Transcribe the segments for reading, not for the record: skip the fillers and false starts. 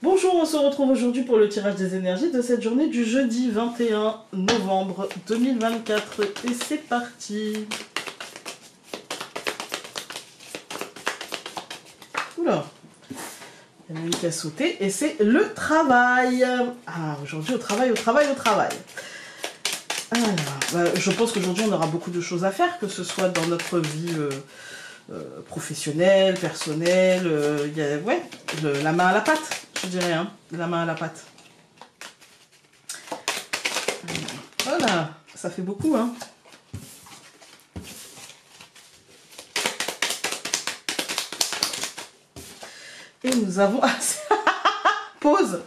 Bonjour, on se retrouve aujourd'hui pour le tirage des énergies de cette journée du jeudi 21 novembre 2024. Et c'est parti. Oula, il y en a une qui a sauté et c'est le travail. Ah, aujourd'hui au travail. Alors, je pense qu'aujourd'hui on aura beaucoup de choses à faire, que ce soit dans notre vie professionnelle, personnelle, la main à la pâte. Je dirais, hein, la main à la pâte. Voilà, ça fait beaucoup, hein. Et nous avons... Pause.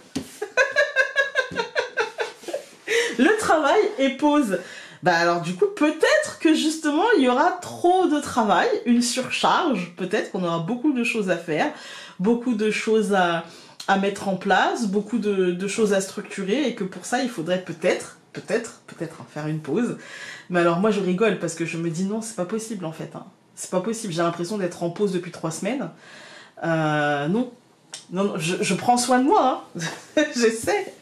Le travail et pause. Bah alors du coup, peut-être que justement, il y aura trop de travail, une surcharge. Peut-être qu'on aura beaucoup de choses à faire, beaucoup de choses à mettre en place, beaucoup de choses à structurer, et que pour ça, il faudrait peut-être faire une pause. Mais alors moi, je rigole parce que je me dis non, c'est pas possible en fait. Hein. C'est pas possible, j'ai l'impression d'être en pause depuis 3 semaines. Non, je prends soin de moi, hein. J'essaie.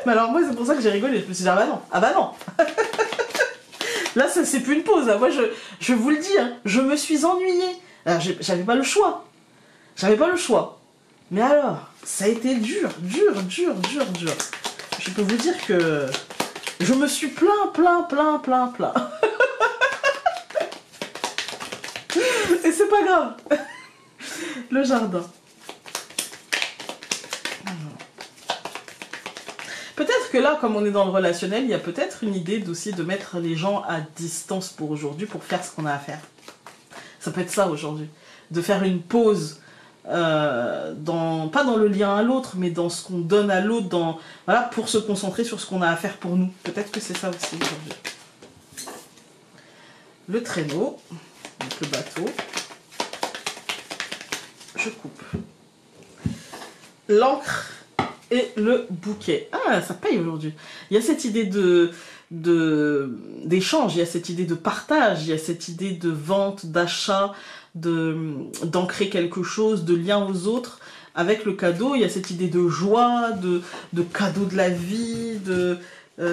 Mais alors moi, c'est pour ça que j'ai rigolé, je me suis dit, ah bah non. Là, ça c'est plus une pause. Hein. Moi, je vous le dis, hein, je me suis ennuyée. Alors, j'avais pas le choix. Mais alors, ça a été dur. Je peux vous dire que je me suis plein. Et c'est pas grave. Le jardin. Peut-être que là, comme on est dans le relationnel, il y a peut-être une idée aussi de mettre les gens à distance pour aujourd'hui, pour faire ce qu'on a à faire. Ça peut être ça aujourd'hui. De faire une pause, pas dans le lien à l'autre, mais dans ce qu'on donne à l'autre, voilà, pour se concentrer sur ce qu'on a à faire pour nous. Peut-être que c'est ça aussi aujourd'hui. Le traîneau, donc le bateau. Je coupe. L'encre et le bouquet. Ah, ça paye aujourd'hui. Il y a cette idée d'échange, il y a cette idée de partage, il y a cette idée de vente, d'achat, d'ancrer quelque chose, de lien aux autres. Avec le cadeau, il y a cette idée de joie, de cadeau de la vie,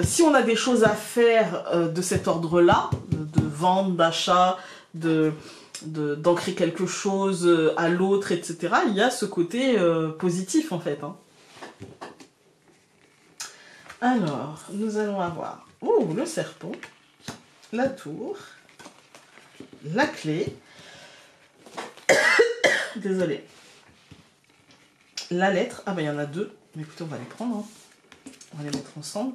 si on a des choses à faire de cet ordre-là, de vente, d'achat, d'ancrer quelque chose à l'autre, etc., il y a ce côté positif en fait. Hein. Alors, nous allons avoir le serpent, la tour, la clé, désolée, la lettre, ah ben il y en a 2, mais écoutez on va les prendre, hein. On va les mettre ensemble,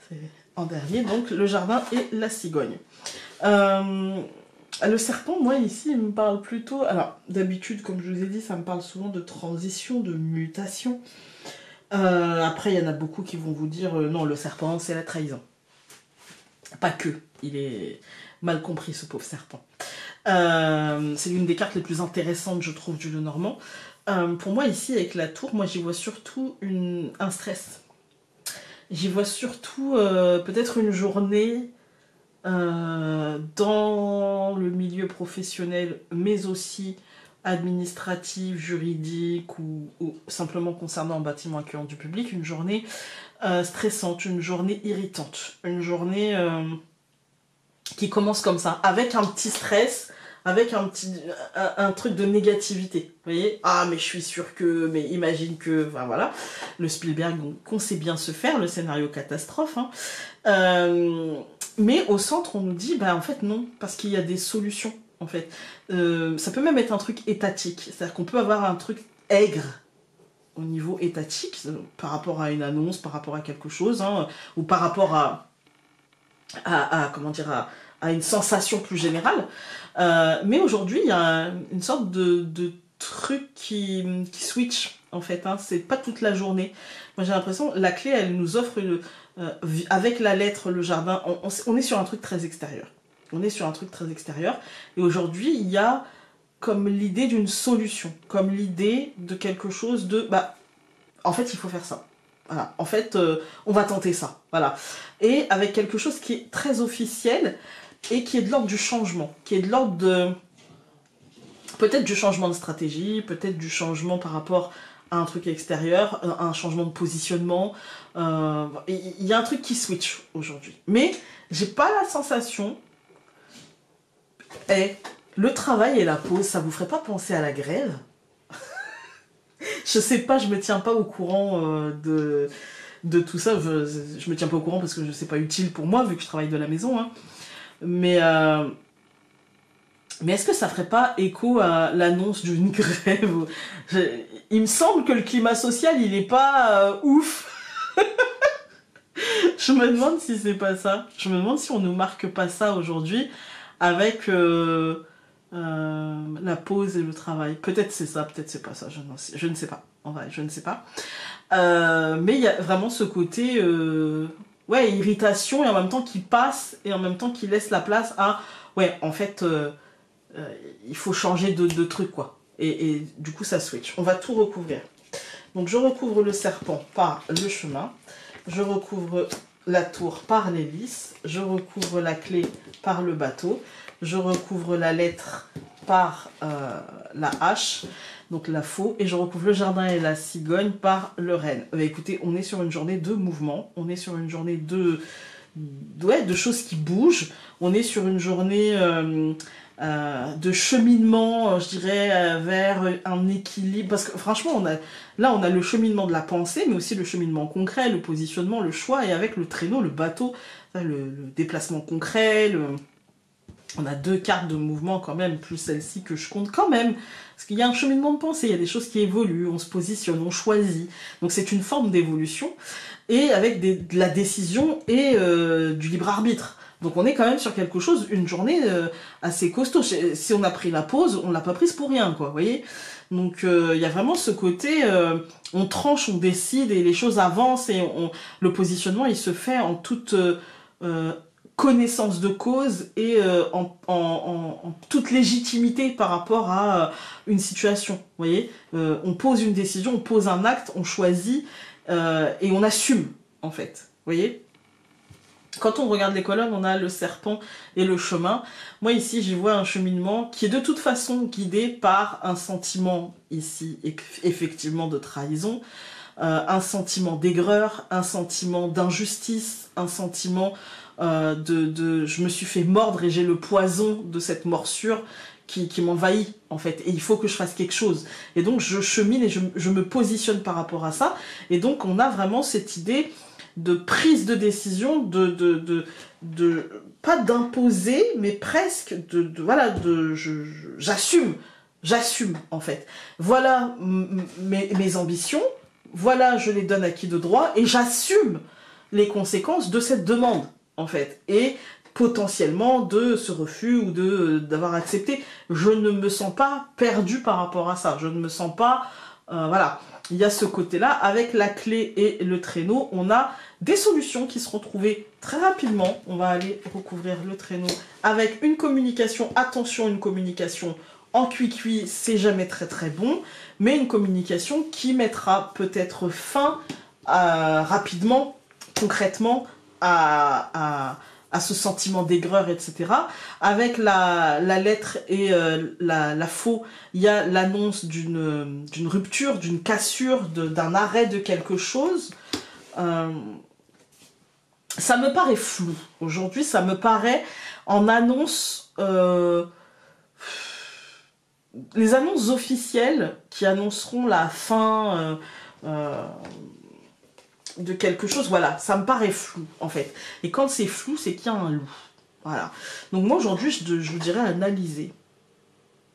c'est en dernier, donc le jardin et la cigogne. Le serpent, moi ici, il me parle plutôt, alors d'habitude comme je vous ai dit, ça me parle souvent de transition, de mutation. Après, il y en a beaucoup qui vont vous dire non, le serpent, c'est la trahison. Pas que, il est mal compris ce pauvre serpent. C'est l'une des cartes les plus intéressantes, je trouve, du Lenormand. Pour moi, ici, avec la tour, moi, j'y vois surtout un stress. J'y vois surtout peut-être une journée dans le milieu professionnel, mais aussi administrative, juridique ou simplement concernant un bâtiment accueillant du public, une journée stressante, une journée irritante, une journée qui commence comme ça, avec un petit stress, avec un truc de négativité. Vous voyez ? Ah, mais je suis sûre que, mais imagine que, enfin voilà, le Spielberg qu'on sait bien se faire, le scénario catastrophe. Hein. Mais au centre, on nous dit, bah en fait non, parce qu'il y a des solutions. En fait, ça peut même être un truc étatique, c'est-à-dire qu'on peut avoir un truc aigre au niveau étatique par rapport à une annonce, par rapport à quelque chose, hein, ou par rapport à une sensation plus générale. Mais aujourd'hui, il y a une sorte de truc qui switch en fait. Hein, c'est pas toute la journée. Moi, j'ai l'impression la clé, elle nous offre avec la lettre, le jardin. On est sur un truc très extérieur. Et aujourd'hui, il y a comme l'idée d'une solution, comme l'idée de quelque chose de... Bah, en fait, il faut faire ça. Voilà. En fait, on va tenter ça. Voilà. Et avec quelque chose qui est très officiel et qui est de l'ordre du changement, qui est de l'ordre de... Peut-être du changement de stratégie, peut-être du changement par rapport à un truc extérieur, un changement de positionnement. Il y a un truc qui switch aujourd'hui. Mais j'ai pas la sensation... le travail et la pause, ça vous ferait pas penser à la grève? Je sais pas, je me tiens pas au courant de tout ça. Je me tiens pas au courant parce que c'est pas utile pour moi vu que je travaille de la maison. Hein. Mais est-ce que ça ferait pas écho à l'annonce d'une grève? Il me semble que le climat social, il est pas ouf. Je me demande si c'est pas ça. Je me demande si on nous marque pas ça aujourd'hui avec la pause et le travail. Peut-être c'est ça, peut-être c'est pas ça. Je ne sais pas. En vrai, je ne sais pas. Mais il y a vraiment ce côté ouais, irritation et en même temps qui passe et en même temps qui laisse la place à ouais, en fait il faut changer de truc quoi. Et du coup ça switch. On va tout recouvrir. Donc je recouvre le serpent par le chemin, je recouvre la tour par l'hélice, je recouvre la clé par le bateau, je recouvre la lettre par la hache, donc la faux, et je recouvre le jardin et la cigogne par le renne. Écoutez, on est sur une journée de mouvement, on est sur une journée de choses qui bougent, on est sur une journée de cheminement, je dirais, vers un équilibre, parce que franchement, on a le cheminement de la pensée, mais aussi le cheminement concret, le positionnement, le choix, et avec le traîneau, le bateau, le déplacement concret, on a 2 cartes de mouvement quand même, plus celle-ci que je compte quand même, parce qu'il y a un cheminement de pensée, il y a des choses qui évoluent, on se positionne, on choisit, donc c'est une forme d'évolution, et avec de la décision et du libre arbitre. Donc on est quand même sur quelque chose, une journée assez costaud. Si on a pris la pause, on l'a pas prise pour rien, quoi, vous voyez. Donc il y a vraiment ce côté, on tranche, on décide, et les choses avancent, et le positionnement, il se fait en toute connaissance de cause et en toute légitimité par rapport à une situation, vous voyez. On pose une décision, on pose un acte, on choisit, et on assume, en fait, vous voyez. Quand on regarde les colonnes, on a le serpent et le chemin. Moi, ici, j'y vois un cheminement qui est de toute façon guidé par un sentiment, ici, effectivement, de trahison, un sentiment d'aigreur, un sentiment d'injustice, un sentiment je me suis fait mordre et j'ai le poison de cette morsure qui m'envahit, en fait. Et il faut que je fasse quelque chose. Et donc, je chemine et je me positionne par rapport à ça. Et donc, on a vraiment cette idée de prise de décision, pas d'imposer, mais presque voilà, j'assume en fait. Voilà mes ambitions, voilà, je les donne à qui de droit, et j'assume les conséquences de cette demande en fait, et potentiellement de ce refus ou d'avoir accepté. Je ne me sens pas perdue par rapport à ça, je ne me sens pas voilà. Il y a ce côté-là, avec la clé et le traîneau, on a des solutions qui seront trouvées très rapidement. On va aller recouvrir le traîneau avec une communication, attention, une communication en cuit-cuit, c'est jamais très très bon, mais une communication qui mettra peut-être fin rapidement, concrètement, à ce sentiment d'aigreur, etc. Avec la lettre et la faux, il y a l'annonce d'une rupture, d'une cassure, d'un arrêt de quelque chose. Ça me paraît flou. Aujourd'hui, ça me paraît en annonce... les annonces officielles qui annonceront la fin... de quelque chose, voilà, ça me paraît flou en fait. Et quand c'est flou, c'est qu'il y a un loup. Voilà. Donc moi aujourd'hui, je vous dirais analyser.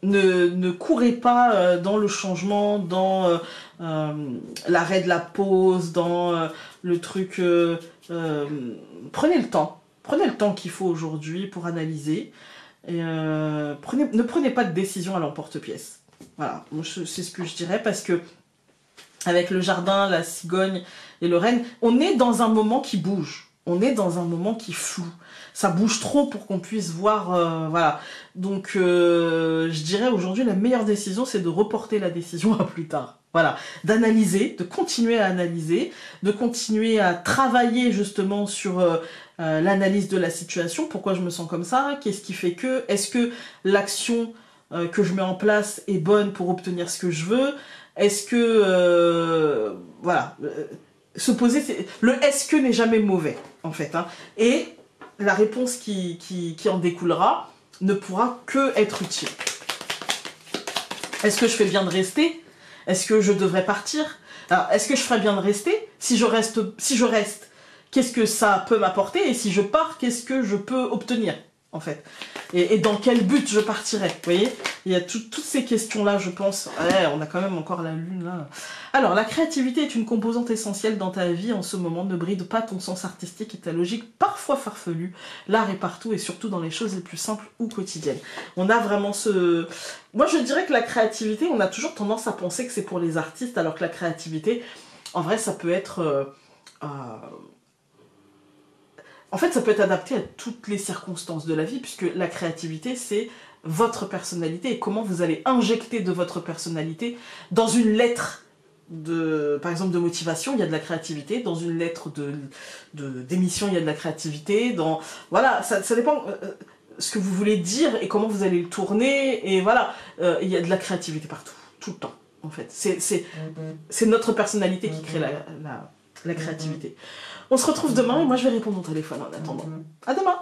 Ne courez pas dans le changement, dans l'arrêt de la pause, dans le truc... prenez le temps. Prenez le temps qu'il faut aujourd'hui pour analyser. Et ne prenez pas de décision à l'emporte-pièce. Voilà, c'est ce que je dirais, parce que avec le jardin, la cigogne et le renne, on est dans un moment qui bouge. On est dans un moment qui floue. Ça bouge trop pour qu'on puisse voir... voilà. Donc, je dirais aujourd'hui, la meilleure décision, c'est de reporter la décision à plus tard. Voilà. D'analyser, de continuer à analyser, de continuer à travailler justement sur l'analyse de la situation. Pourquoi je me sens comme ça? Qu'est-ce qui fait que? Est-ce que l'action que je mets en place est bonne pour obtenir ce que je veux? Est-ce que... voilà. Se poser... Le est-ce que n'est jamais mauvais, en fait. Hein. Et la réponse qui en découlera ne pourra que être utile. Est-ce que je fais bien de rester? Est-ce que je devrais partir? Alors, est-ce que je ferais bien de rester? Si je reste, qu'est-ce que ça peut m'apporter? Et si je pars, qu'est-ce que je peux obtenir, en fait? Et dans quel but je partirais? Vous voyez? Il y a toutes ces questions-là, je pense. Ouais, on a quand même encore la lune, là. Alors, la créativité est une composante essentielle dans ta vie en ce moment. Ne bride pas ton sens artistique et ta logique parfois farfelue. L'art est partout et surtout dans les choses les plus simples ou quotidiennes. On a vraiment ce... Moi, je dirais que la créativité, on a toujours tendance à penser que c'est pour les artistes, alors que la créativité, en vrai, ça peut être... En fait, ça peut être adapté à toutes les circonstances de la vie, puisque la créativité, c'est votre personnalité et comment vous allez injecter de votre personnalité dans une lettre par exemple, de motivation, il y a de la créativité. Dans une lettre d'émission, il y a de la créativité. Voilà, ça dépend ce que vous voulez dire et comment vous allez le tourner. Et voilà, il y a de la créativité partout, tout le temps, en fait. C'est notre personnalité qui crée la créativité. On se retrouve demain et moi je vais répondre au téléphone en attendant. À demain!